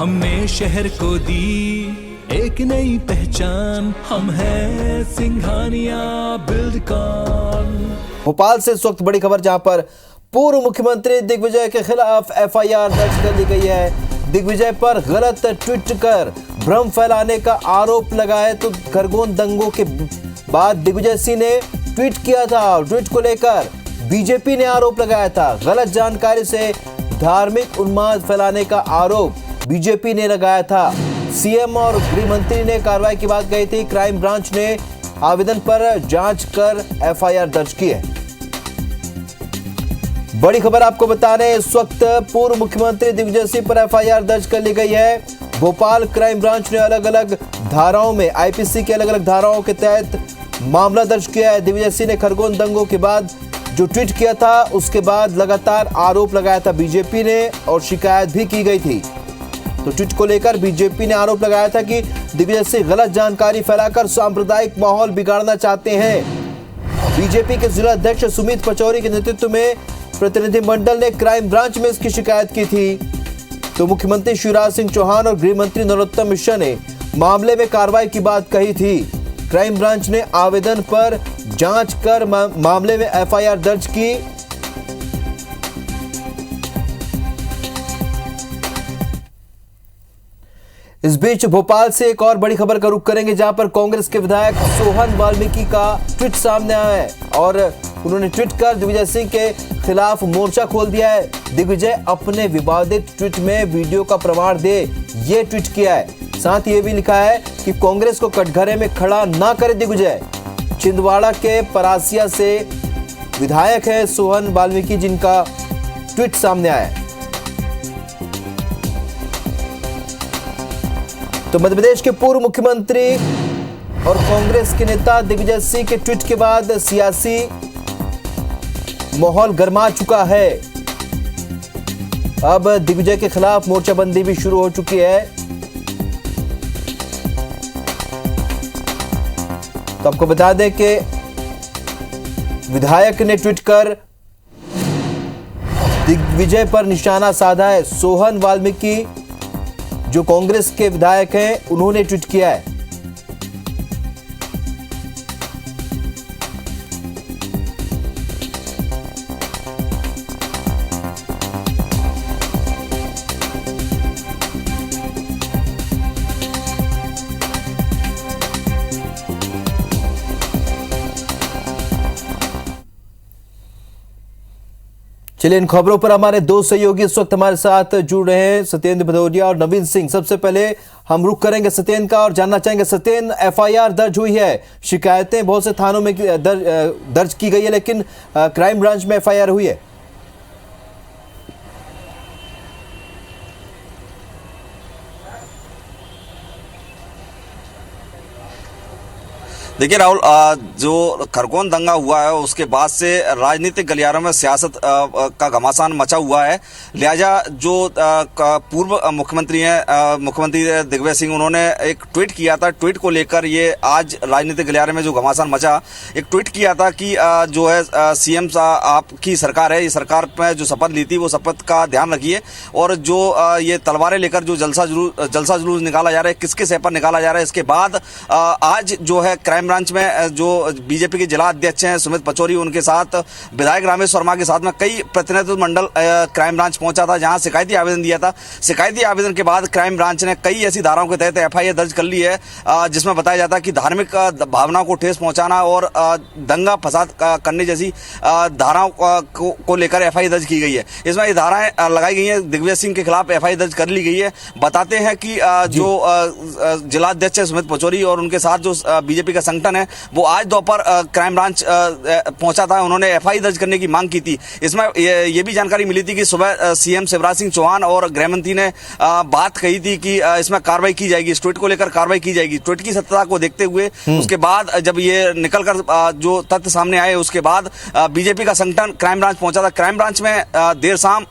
हमने शहर को दी एक नई पहचान, हम हैं सिंघानिया बिल्डकॉन। भोपाल से इस वक्त बड़ी खबर, जहां पर पूर्व मुख्यमंत्री दिग्विजय के खिलाफ एफआईआर दर्ज कर ली गई है। दिग्विजय पर गलत ट्वीट कर भ्रम फैलाने का आरोप लगा है। तो खरगोन दंगों के बाद दिग्विजय सिंह ने ट्वीट किया था और ट्वीट को लेकर बीजेपी ने आरोप लगाया था। गलत जानकारी से धार्मिक उन्माद फैलाने का आरोप बीजेपी ने लगाया था। सीएम और गृह मंत्री ने कार्रवाई की बात कही थी। क्राइम ब्रांच ने आवेदन पर जांच कर एफआईआर दर्ज की है। बड़ी खबर आपको बता रहे हैं, इस वक्त पूर्व मुख्यमंत्री दिग्विजय सिंह पर एफआईआर दर्ज कर ली गई है। भोपाल क्राइम ब्रांच ने अलग अलग धाराओं में, आईपीसी के अलग अलग धाराओं के तहत मामला दर्ज किया है। दिग्विजय सिंह ने खरगोन दंगों के बाद जो ट्वीट किया था, उसके बाद लगातार आरोप लगाया था बीजेपी ने और शिकायत भी की गई थी। तो ट्वीट को लेकर बीजेपी ने आरोप लगाया था कि दिग्विजय सिंह गलत जानकारी फैलाकर सांप्रदायिक माहौल बिगाड़ना चाहते हैं। बीजेपी के जिला अध्यक्ष सुमित पचौरी के नेतृत्व में प्रतिनिधिमंडल ने क्राइम ब्रांच में इसकी शिकायत की थी। तो मुख्यमंत्री शिवराज सिंह चौहान और गृह मंत्री नरोत्तम मिश्रा ने मामले में कार्रवाई की बात कही थी। क्राइम ब्रांच ने आवेदन पर जांच कर मामले में एफआईआर दर्ज की। इस बीच भोपाल से एक और बड़ी खबर का रुख करेंगे, जहां पर कांग्रेस के विधायक सोहन वाल्मीकि का ट्वीट सामने आया है और उन्होंने ट्वीट कर दिग्विजय सिंह के खिलाफ मोर्चा खोल दिया है। दिग्विजय अपने विवादित ट्वीट में वीडियो का प्रमाण दे, ये ट्वीट किया है। साथ ही ये भी लिखा है कि कांग्रेस को कटघरे में खड़ा ना करे दिग्विजय। छिंदवाड़ा के परासिया से विधायक है सोहन वाल्मीकि, जिनका ट्वीट सामने आया है। तो मध्य प्रदेश के पूर्व मुख्यमंत्री और कांग्रेस के नेता दिग्विजय सिंह के ट्वीट के बाद सियासी माहौल गर्मा चुका है। अब दिग्विजय के खिलाफ मोर्चाबंदी भी शुरू हो चुकी है। तो आपको बता दें कि विधायक ने ट्वीट कर दिग्विजय पर निशाना साधा है। सोहन वाल्मीकि जो कांग्रेस के विधायक हैं, उन्होंने ट्वीट किया है। चलिए इन खबरों पर हमारे दो सहयोगी इस वक्त हमारे साथ जुड़ रहे हैं, सत्येंद्र भदौरिया और नवीन सिंह। सबसे पहले हम रुख करेंगे सत्येंद्र का और जानना चाहेंगे, सत्येंद्र, एफआईआर दर्ज हुई है, शिकायतें बहुत से थानों में दर्ज की गई है, लेकिन क्राइम ब्रांच में एफआईआर हुई है। देखिए राहुल, जो खरगोन दंगा हुआ है उसके बाद से राजनीतिक गलियारों में सियासत का घमासान मचा हुआ है। लिहाजा जो पूर्व मुख्यमंत्री हैं, मुख्यमंत्री दिग्विजय सिंह, उन्होंने एक ट्वीट किया था। ट्वीट को लेकर ये आज राजनीतिक गलियारे में जो घमासान मचा, एक ट्वीट किया था कि जो है सीएम साहब आपकी सरकार है, ये सरकार में जो शपथ ली थी वो शपथ का ध्यान रखिए, और जो ये तलवारें लेकर जो जलसा जुलूस निकाला जा रहा है, किसके सह पर निकाला जा रहा है। इसके बाद आज जो है क्राइम ब्रांच में जो बीजेपी के जिला अध्यक्ष हैं सुमित पचौरी, उनके साथ विधायक रामेश वर्मा के साथ में कई प्रतिनिधित्व मंडल क्राइम ब्रांच पहुंचा था, जहां शिकायती आवेदन दिया था। शिकायती आवेदन के बाद क्राइम ब्रांच ने कई ऐसी धाराओं के तहत एफआईआर दर्ज कर ली है, जिसमें बताया जाता है कि धार्मिक भावनाओं को ठेस पहुंचाना और दंगा फसाद करने जैसी धाराओं को लेकर एफआईआर दर्ज की गई है। इसमें ये धाराएं लगाई गई हैं, दिग्विजय सिंह के खिलाफ एफआईआर दर्ज कर ली गई है। बताते हैं कि जो जिला अध्यक्ष है सुमित पचौरी और उनके साथ जो बीजेपी का संगठन है, वो आज दोपहर क्राइम ब्रांच पहुंचा था। उन्होंने एफआईआर दर्ज करने की मांग की थी। इसमें ये भी जानकारी मिली थी कि सुबह सीएम शिवराज सिंह चौहान और गृह मंत्री ने बात कही थी कि इसमें कार्रवाई की जाएगी, इस ट्वीट को लेकर कार्रवाई की जाएगी। ट्वीट की सत्यता को देखते हुए उसके बाद जब ये निकलकर जो तथ्य सामने आए, उसके बाद बीजेपी का संगठन क्राइम ब्रांच पहुंचा था। क्राइम ब्रांच में देर शाम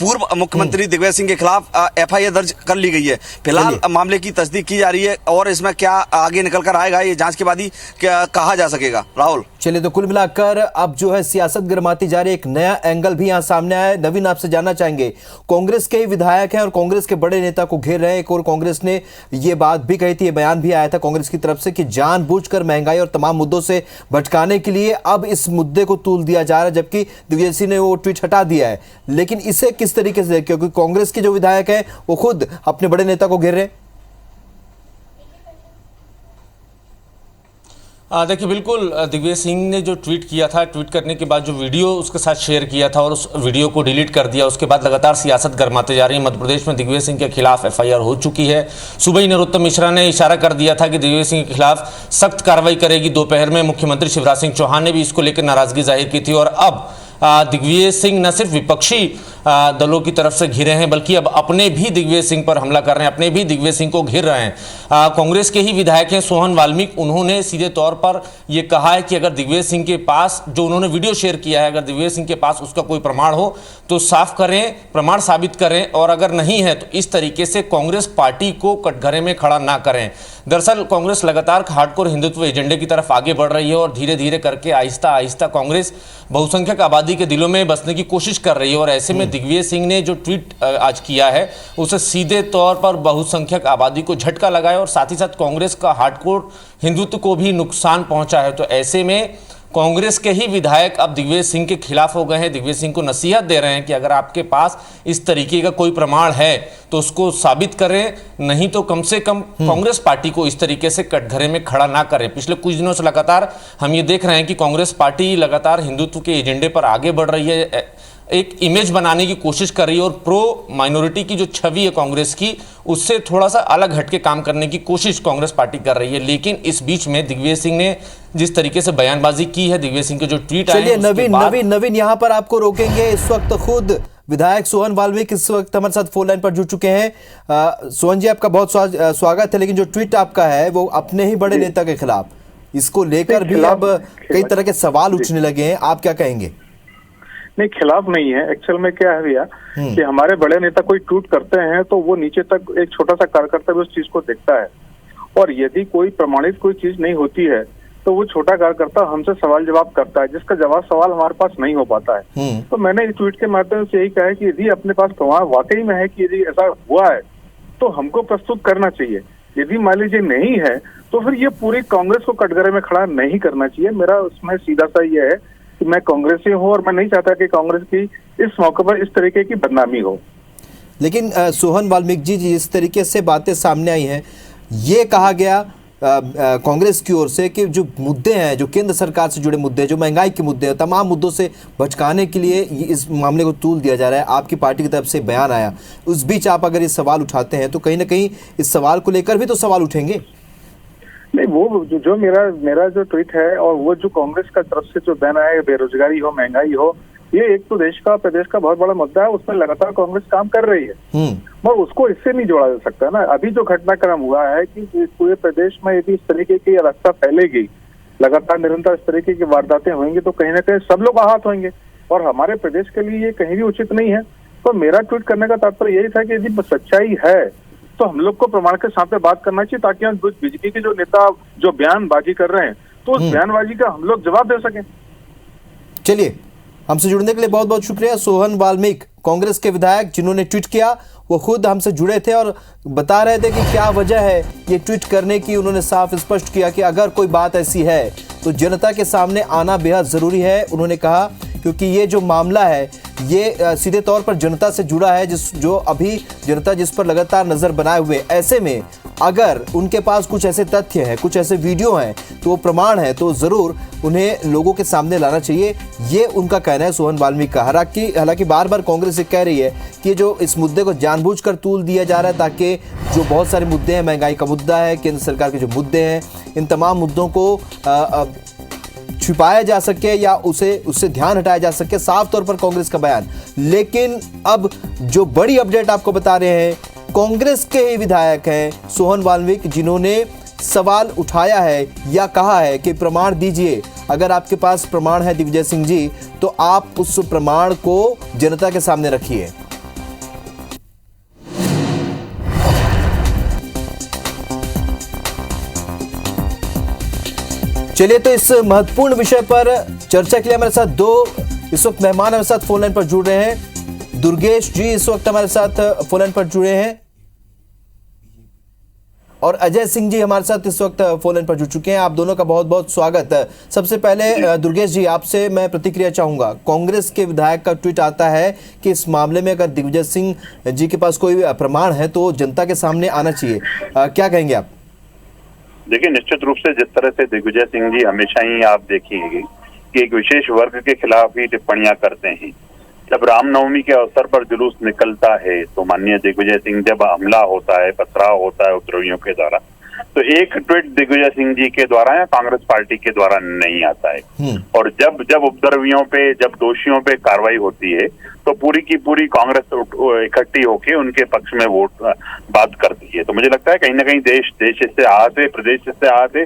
पूर्व मुख्यमंत्री दिग्विजय सिंह के खिलाफ एफआईआर दर्ज कर ली गई है। फिलहाल मामले की तस्दीक की जा रही है और इसमें क्या आगे निकल कर आएगा ये जांच के बाद ही क्या कहा जा सकेगा। राहुल, चलिए, तो कुल मिलाकर अब जो है सियासत गर्माती जा रही है, एक नया एंगल भी यहां सामने आया है। नवीन, आपसे जानना चाहेंगे, कांग्रेस के ही विधायक हैं और कांग्रेस के बड़े नेता को घेर रहे हैं। एक और कांग्रेस ने ये बात भी कही थी, ये बयान भी आया था कांग्रेस की तरफ से कि जानबूझकर महंगाई और तमाम मुद्दों से भटकाने के लिए अब इस मुद्दे को तूल दिया जा रहा है, जबकि दिग्विजय सिंह ने वो ट्वीट हटा दिया है। लेकिन इसे किस तरीके से, क्योंकि कांग्रेस के जो विधायक हैं वो खुद अपने बड़े नेता को घेर रहे हैं। देखिए, बिल्कुल दिग्विजय सिंह ने जो ट्वीट किया था, ट्वीट करने के बाद जो वीडियो उसके साथ शेयर किया था और उस वीडियो को डिलीट कर दिया, उसके बाद लगातार सियासत गर्माते जा रही है। मध्य प्रदेश में दिग्विजय सिंह के खिलाफ एफआईआर हो चुकी है। सुबह ही नरोत्तम मिश्रा ने इशारा कर दिया था कि दिग्विजय सिंह के खिलाफ सख्त कार्रवाई करेगी। दोपहर में मुख्यमंत्री शिवराज सिंह चौहान ने भी इसको लेकर नाराजगी जाहिर की थी और अब दिग्विजय सिंह न सिर्फ विपक्षी दलों की तरफ से घिरे हैं बल्कि अब अपने भी दिग्विजय सिंह पर हमला कर रहे हैं, अपने भी दिग्विजय सिंह को घेर रहे हैं। कांग्रेस के ही विधायक हैं सोहन वाल्मीकि, उन्होंने सीधे तौर पर यह कहा है कि अगर दिग्विजय सिंह के पास, जो उन्होंने वीडियो शेयर किया है, अगर दिग्विजय सिंह के पास उसका कोई प्रमाण हो तो साफ करें, प्रमाण साबित करें, और अगर नहीं है तो इस तरीके से कांग्रेस पार्टी को कटघरे में खड़ा ना करें। दरअसल कांग्रेस लगातार हार्डकोर हिंदुत्व एजेंडे की तरफ आगे बढ़ रही है और धीरे धीरे करके आहिस्ता आहिस्ता कांग्रेस बहुसंख्यक आबादी के दिलों में बसने की कोशिश कर रही है और ऐसे में दिग्विजय सिंह ने जो ट्वीट आज किया है उसे सीधे तौर पर बहुसंख्यक आबादी को झटका लगाया और साथ ही साथ कांग्रेस का हार्डकोर हिंदुत्व को भी नुकसान पहुंचा है। तो ऐसे में कांग्रेस के ही विधायक अब दिग्विजय सिंह के खिलाफ हो गए हैं, दिग्विजय सिंह को नसीहत दे रहे हैं कि अगर आपके पास इस तरीके का कोई प्रमाण है तो उसको साबित करें, नहीं तो कम से कम कांग्रेस पार्टी को इस तरीके से कटघरे में खड़ा ना करें। पिछले कुछ दिनों से लगातार हम ये देख रहे हैं कि कांग्रेस पार्टी लगातार हिंदुत्व के एजेंडे पर आगे बढ़ रही है, एक इमेज बनाने की कोशिश कर रही है और प्रो माइनॉरिटी की जो छवि है कांग्रेस की, उससे थोड़ा सा अलग हटके काम करने की कोशिश कांग्रेस पार्टी कर रही है। लेकिन इस बीच में दिग्विजय सिंह ने जिस तरीके से बयानबाजी की है, दिग्विजय सिंह के जो ट्वीट आए हैं, नवीन यहाँ पर आपको रोकेंगे। इस वक्त खुद विधायक सोहन वाल्मीकि इस वक्त हमारे साथ फोन लाइन पर जुड़ चुके हैं। सोहन जी, आपका बहुत स्वागत है। लेकिन जो ट्वीट आपका है वो अपने ही बड़े नेता के खिलाफ, इसको लेकर भी अब कई तरह के सवाल उठने लगे हैं, आप क्या कहेंगे? नहीं, खिलाफ नहीं है। एक्चुअल में क्या है भैया कि हमारे बड़े नेता कोई ट्वीट करते हैं तो वो नीचे तक एक छोटा सा कार्यकर्ता भी उस चीज को देखता है और यदि कोई प्रमाणित कोई चीज नहीं होती है तो वो छोटा कार्यकर्ता हमसे सवाल जवाब करता है, जिसका सवाल हमारे पास नहीं हो पाता है। तो मैंने इस ट्वीट के माध्यम से यही कहा है कि यदि अपने पास प्रमाण वाकई में है कि यदि ऐसा हुआ है तो हमको प्रस्तुत करना चाहिए। यदि मान लीजिए नहीं है तो फिर ये पूरी कांग्रेस को कटघरे में खड़ा नहीं करना चाहिए। मेरा उसमें सीधा सा ये है कि मैं कांग्रेसी हूं और मैं नहीं चाहता कि कांग्रेस की इस मौके पर इस तरीके की बदनामी हो। लेकिन सोहन वाल्मीकि जी, जिस तरीके से बातें सामने आई हैं, ये कहा गया कांग्रेस की ओर से कि जो मुद्दे हैं, जो केंद्र सरकार से जुड़े मुद्दे, जो महंगाई के मुद्दे हैं, तमाम मुद्दों से भटकाने के लिए इस मामले को तूल दिया जा रहा है। आपकी पार्टी की तरफ से बयान आया, उस बीच आप अगर ये सवाल उठाते हैं तो कहीं ना कहीं इस सवाल को लेकर भी तो सवाल उठेंगे। नहीं, वो जो मेरा जो ट्वीट है और वो जो कांग्रेस का तरफ से जो बयान आया, बेरोजगारी हो, महंगाई हो, ये एक तो देश का, प्रदेश का बहुत बड़ा मुद्दा है, उसमें लगातार कांग्रेस काम कर रही है और उसको इससे नहीं जोड़ा जा सकता ना। अभी जो घटनाक्रम हुआ है कि पूरे प्रदेश में यदि इस तरीके की अवस्था फैलेगी, लगातार निरंतर इस तरीके की वारदातें होंगी तो कहीं ना कहीं सब लोग आहत होंगे और हमारे प्रदेश के लिए ये कहीं भी उचित नहीं है। तो मेरा ट्वीट करने का तात्पर्य यही था कि यदि सच्चाई है तो हम लोग को प्रमाण के साथ बात करना चाहिए, ताकि हम बीजेपी के जो नेता जो बयानबाजी कर रहे हैं तो उस बयानबाजी का हम लोग जवाब दे सकें। चलिए, हमसे जुड़ने के लिए बहुत बहुत शुक्रिया। सोहन वाल्मीकि, कांग्रेस के विधायक जिन्होंने ट्वीट किया, वो खुद हमसे जुड़े थे और बता रहे थे कि क्या वजह है ये ट्वीट करने की। उन्होंने साफ स्पष्ट किया कि अगर कोई बात ऐसी है तो जनता के सामने आना बेहद जरूरी है। उन्होंने कहा क्योंकि ये जो मामला है ये सीधे तौर पर जनता से जुड़ा है, जो अभी जनता जिस पर लगातार नजर बनाए हुए। ऐसे में अगर उनके पास कुछ ऐसे तथ्य हैं, कुछ ऐसे वीडियो हैं, तो वो प्रमाण है तो जरूर उन्हें लोगों के सामने लाना चाहिए, ये उनका कहना है सोहन वाल्मीकि का। हालांकि बार बार कांग्रेस ये कह रही है कि जो इस मुद्दे को जानबूझकर तूल दिया जा रहा है ताकि जो बहुत सारे मुद्दे हैं, महंगाई का मुद्दा है, केंद्र सरकार के जो मुद्दे हैं, इन तमाम मुद्दों को छिपाया जा सके या उससे ध्यान हटाया जा सके। साफ तौर पर कांग्रेस का बयान। लेकिन अब जो बड़ी अपडेट आपको बता रहे हैं, कांग्रेस के ही विधायक हैं सोहन वाल्मीकि, जिन्होंने सवाल उठाया है या कहा है कि प्रमाण दीजिए, अगर आपके पास प्रमाण है दिग्विजय सिंह जी तो आप उस प्रमाण को जनता के सामने रखिए। चलिए, तो इस महत्वपूर्ण विषय पर चर्चा के लिए हमारे साथ दो इस वक्त मेहमान हमारे साथ फोन लाइन पर जुड़ रहे हैं। दुर्गेश जी इस वक्त हमारे साथ फोन लाइन पर जुड़े हैं और अजय सिंह जी हमारे साथ इस वक्त फोन लाइन पर जुड़ चुके हैं। आप दोनों का बहुत बहुत स्वागत है। सबसे पहले दुर्गेश जी, आपसे मैं प्रतिक्रिया चाहूंगा। कांग्रेस के विधायक का ट्वीट आता है कि इस मामले में अगर दिग्विजय सिंह जी के पास कोई प्रमाण है तो जनता के सामने आना चाहिए, क्या कहेंगे आप? देखिए, निश्चित रूप से जिस तरह से दिग्विजय सिंह जी हमेशा ही आप देखिएंगे कि एक विशेष वर्ग के खिलाफ ही टिप्पणियां करते हैं। जब रामनवमी के अवसर पर जुलूस निकलता है तो माननीय दिग्विजय सिंह, जब हमला होता है, पथराव होता है उपद्रवियों के द्वारा, तो एक ट्वीट दिग्विजय सिंह जी के द्वारा या कांग्रेस पार्टी के द्वारा नहीं आता है। और जब जब उपद्रवियों पे, जब दोषियों पे कार्रवाई होती है तो पूरी की पूरी कांग्रेस इकट्ठी होकर उनके पक्ष में वोट बात करती है। तो मुझे लगता है कहीं ना कहीं देश इससे आहत है, प्रदेश इससे आहत है।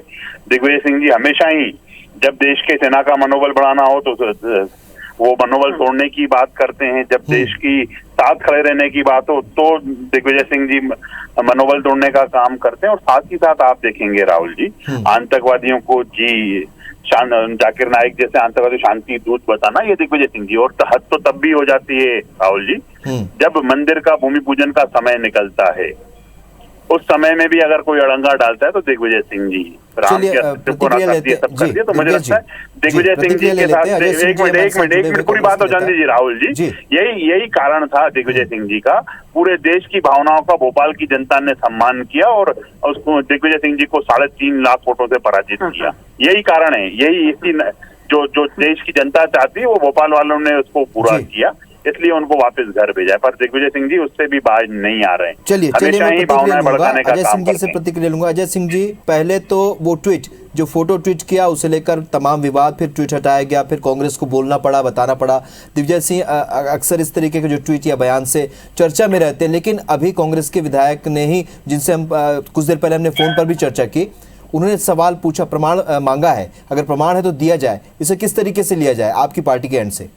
दिग्विजय सिंह जी हमेशा ही जब देश के सेना का मनोबल बढ़ाना हो तो वो मनोबल तोड़ने की बात करते हैं, जब देश की साथ खड़े रहने की बात हो तो दिग्विजय सिंह जी मनोबल तोड़ने का काम करते हैं। और साथ ही साथ आप देखेंगे राहुल जी, आतंकवादियों को जाकिर नाइक जैसे आतंकवादी शांति दूत बताना, ये दिग्विजय सिंह जी। और हद तो तब भी हो जाती है राहुल जी जब मंदिर का भूमि पूजन का समय निकलता है, उस समय में भी अगर कोई अड़ंगा डालता है तो दिग्विजय सिंह जी राम के अस्तित्व को नकारती है, सब करती है। तो मुझे लगता है दिग्विजय सिंह जी के साथ एक मिनट पूरी बात हो जाने दीजिए राहुल जी। यही कारण था दिग्विजय सिंह जी का। पूरे देश की भावनाओं का भोपाल की जनता ने सम्मान किया और उसको दिग्विजय सिंह जी को 3.5 लाख वोटों से पराजित किया। यही कारण है, यही इसी जो देश की जनता चाहती है वो भोपाल वालों ने उसको पूरा किया, इसलिए उनको वापस घर भेजा है। पर दिग्विजय सिंह जी उससे भी बाहर नहीं आ रहे हैं। चलिए मैं प्रतिक्रिया लूंगा, अजय सिंह जी से प्रतिक्रिया लूंगा। अजय सिंह जी, पहले तो वो ट्वीट, जो फोटो ट्वीट किया उसे लेकर तमाम विवाद, फिर ट्वीट हटाया गया, फिर कांग्रेस को बोलना पड़ा, बताना पड़ा। दिग्विजय सिंह अक्सर इस तरीके के जो ट्वीट या बयान से चर्चा में रहते हैं, लेकिन अभी कांग्रेस के विधायक ने ही, जिनसे हम कुछ देर पहले हमने फोन पर भी चर्चा की, उन्होंने सवाल पूछा, प्रमाण मांगा है, अगर प्रमाण है तो दिया जाए। इसे किस तरीके से लिया जाए आपकी पार्टी के एंड से?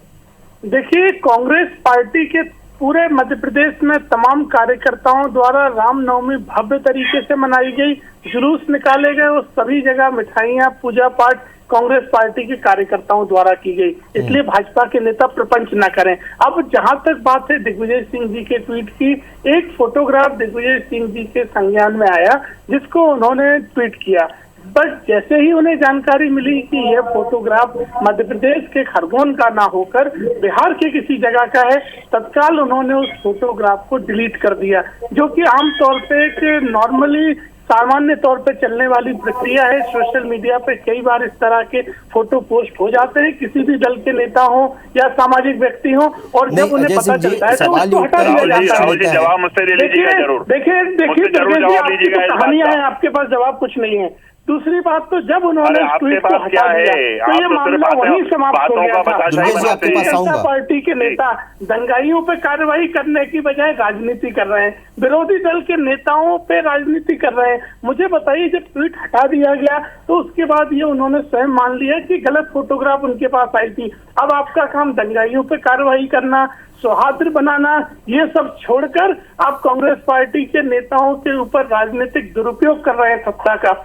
देखिए, कांग्रेस पार्टी के पूरे मध्य प्रदेश में तमाम कार्यकर्ताओं द्वारा रामनवमी भव्य तरीके से मनाई गई, जुलूस निकाले गए और सभी जगह मिठाइयां, पूजा पाठ कांग्रेस पार्टी के कार्यकर्ताओं द्वारा की गई। इसलिए भाजपा के नेता प्रपंच न करें। अब जहां तक बात है दिग्विजय सिंह जी के ट्वीट की, एक फोटोग्राफ दिग्विजय सिंह जी के संज्ञान में आया जिसको उन्होंने ट्वीट किया। बट जैसे ही उन्हें जानकारी मिली कि यह फोटोग्राफ मध्य प्रदेश के खरगोन का ना होकर बिहार के किसी जगह का है, तत्काल उन्होंने उस फोटोग्राफ को डिलीट कर दिया, जो कि आमतौर पे एक नॉर्मली सामान्य तौर पे चलने वाली प्रक्रिया है। सोशल मीडिया पे कई बार इस तरह के फोटो पोस्ट हो जाते हैं, किसी भी दल के नेता हो या सामाजिक व्यक्ति हो, और जब उन्हें पता चलता है तो उसको हटा दिया जाता है। जवाब मुझसे ले लीजिएगा जरूर। देखिए आपकी तो कहानियां हैं, आपके पास जवाब कुछ नहीं है। दूसरी बात, तो जब उन्होंने ट्वीट को हटा दिया तो ये मामला वहीं समाप्त हो गया था। जनता पार्टी के नेता दंगाइयों पे कार्रवाई करने की बजाय राजनीति कर रहे हैं, विरोधी दल के नेताओं पे राजनीति कर रहे हैं। मुझे बताइए, जब ट्वीट हटा दिया गया तो उसके बाद ये उन्होंने स्वयं मान लिया कि गलत फोटोग्राफ उनके पास आई थी। अब आपका काम दंगाइयों पे कार्रवाई करना, सौहार्द बनाना, ये सब छोड़कर आप कांग्रेस पार्टी के नेताओं के ऊपर राजनीतिक दुरुपयोग कर रहे हैं सत्ता का।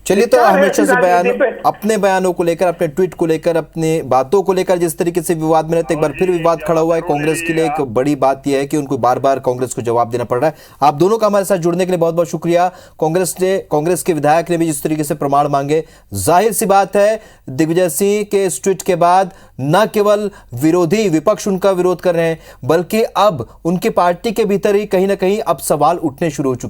चलिए, तो हमेशा से अपने बयानों को लेकर, अपने ट्वीट को लेकर, अपने बातों को लेकर जिस तरीके से विवाद में रहते, एक बार फिर विवाद खड़ा हुआ है। कांग्रेस के लिए एक बड़ी बात यह है कि उनको बार बार कांग्रेस को जवाब देना पड़ रहा है। आप दोनों का हमारे साथ जुड़ने के लिए बहुत बहुत शुक्रिया। कांग्रेस के विधायक ने भी जिस तरीके से प्रमाण मांगे, जाहिर सी बात है दिग्विजय सिंह के इस ट्वीट के बाद न केवल विरोधी विपक्ष उनका विरोध कर रहे हैं, बल्कि अब उनकी पार्टी के भीतर ही कहीं ना कहीं अब सवाल उठने शुरू हो चुके हैं।